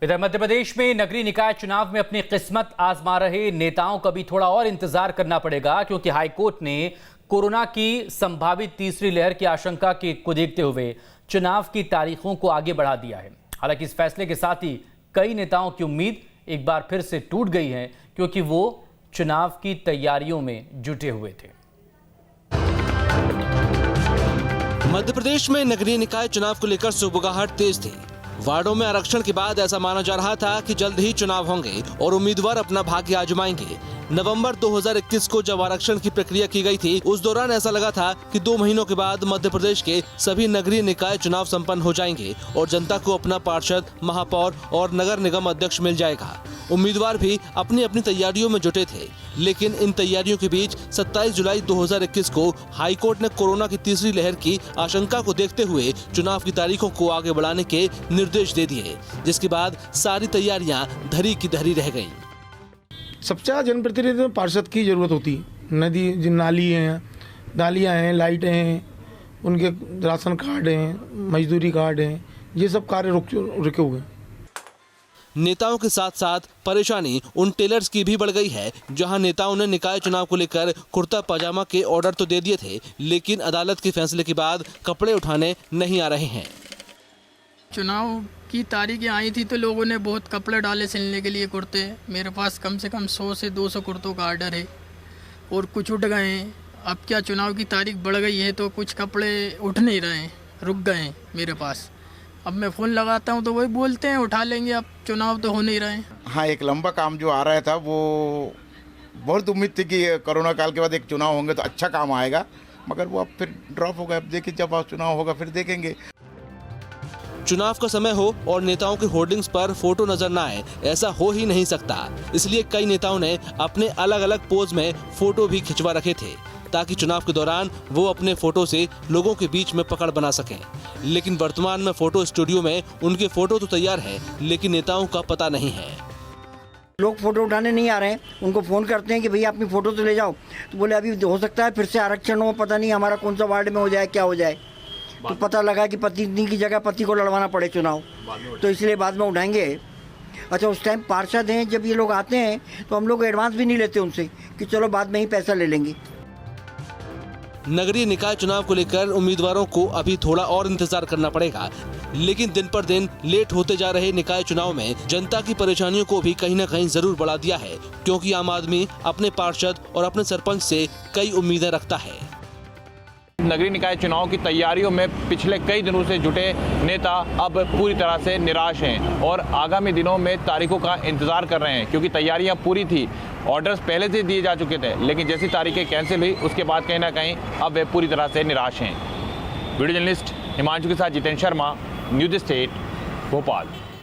इधर मध्य प्रदेश में नगरीय निकाय चुनाव में अपनी किस्मत आजमा रहे नेताओं को भी थोड़ा और इंतजार करना पड़ेगा, क्योंकि हाईकोर्ट ने कोरोना की संभावित तीसरी लहर की आशंका को देखते हुए चुनाव की तारीखों को आगे बढ़ा दिया है। हालांकि इस फैसले के साथ ही कई नेताओं की उम्मीद एक बार फिर से टूट गई है, क्योंकि वो चुनाव की तैयारियों में जुटे हुए थे। मध्य प्रदेश में नगरीय निकाय चुनाव को लेकर सुबगाहट तेज थी। वार्डों में आरक्षण के बाद ऐसा माना जा रहा था कि जल्द ही चुनाव होंगे और उम्मीदवार अपना भाग्य आजमाएंगे। नवंबर 2021 को जब आरक्षण की प्रक्रिया की गई थी, उस दौरान ऐसा लगा था कि 2 महीनों के बाद मध्य प्रदेश के सभी नगरीय निकाय चुनाव संपन्न हो जाएंगे और जनता को अपना पार्षद, महापौर और नगर निगम अध्यक्ष मिल जाएगा। उम्मीदवार भी अपनी अपनी तैयारियों में जुटे थे, लेकिन इन तैयारियों के बीच 27 जुलाई 2021 को हाईकोर्ट ने कोरोना की तीसरी लहर की आशंका को देखते हुए चुनाव की तारीखों को आगे बढ़ाने के निर्देश दे दिए, जिसके बाद सारी तैयारियां धरी की धरी रह गईं। सबसे ज़्यादा जनप्रतिनिधि में पार्षद की ज़रूरत होती है। नदी, नाली हैं, नालियाँ हैं, लाइटें हैं, उनके राशन कार्ड हैं, मजदूरी कार्ड हैं, ये सब कार्य रुके हुए हैं। नेताओं के साथ साथ परेशानी उन टेलर्स की भी बढ़ गई है, जहां नेताओं ने निकाय चुनाव को लेकर कुर्ता पजामा के ऑर्डर तो दे दिए थे, लेकिन अदालत के फैसले के बाद कपड़े उठाने नहीं आ रहे हैं। चुनाव की तारीखें आई थी तो लोगों ने बहुत कपड़े डाले सिलने के लिए कुर्ते। मेरे पास कम से कम 100 से 200 कुर्तों का आर्डर है और कुछ उठ गए हैं। अब क्या चुनाव की तारीख बढ़ गई है तो कुछ कपड़े उठ नहीं रहे हैं, रुक गए हैं मेरे पास। अब मैं फ़ोन लगाता हूं तो वही बोलते हैं उठा लेंगे, अब चुनाव तो हो नहीं रहे हैं। हाँ, एक लंबा काम जो आ रहा था वो बहुत उम्मीद थी कि कोरोना काल के बाद एक चुनाव होंगे तो अच्छा काम आएगा, मगर वो अब फिर ड्रॉप हो गया। अब देखिए जब चुनाव होगा फिर देखेंगे। चुनाव का समय हो और नेताओं के होर्डिंग्स पर फोटो नजर न आए, ऐसा हो ही नहीं सकता। इसलिए कई नेताओं ने अपने अलग अलग पोज में फोटो भी खिंचवा रखे थे, ताकि चुनाव के दौरान वो अपने फोटो से लोगों के बीच में पकड़ बना सकें। लेकिन वर्तमान में फोटो स्टूडियो में उनके फोटो तो तैयार है, लेकिन नेताओं का पता नहीं है। लोग फोटो उठाने नहीं आ रहे हैं, उनको फ़ोन करते हैं कि भैया अपनी फ़ोटो तो ले जाओ, तो बोले अभी हो सकता है फिर से आरक्षण हो, पता नहीं हमारा कौन सा वार्ड में हो जाए, क्या हो जाए। तो पता लगा कि पत्नी की जगह पति को लड़वाना पड़े चुनाव, तो इसलिए बाद में उठाएंगे। अच्छा, उस टाइम पार्षद हैं, जब ये लोग आते हैं तो हम लोग एडवांस भी नहीं लेते उनसे कि चलो बाद में ही पैसा ले लेंगे। नगरीय निकाय चुनाव को लेकर उम्मीदवारों को अभी थोड़ा और इंतजार करना पड़ेगा, लेकिन दिन पर दिन लेट होते जा रहे निकाय चुनाव में जनता की परेशानियों को भी कहीं न कहीं जरूर बढ़ा दिया है, क्योंकि आम आदमी अपने पार्षद और अपने सरपंच से कई उम्मीदें रखता है। नगरीय निकाय चुनाव की तैयारियों में पिछले कई दिनों से जुटे नेता अब पूरी तरह से निराश हैं और आगामी दिनों में तारीखों का इंतजार कर रहे हैं, क्योंकि तैयारियां पूरी थी, ऑर्डर्स पहले से दिए जा चुके थे, लेकिन जैसी तारीखें कैंसिल हुई उसके बाद कहीं ना कहीं अब वे पूरी तरह से निराश हैं। वीडियो जर्नलिस्ट हिमांशु के साथ जितेंद्र शर्मा, न्यूज़ स्टेट, भोपाल।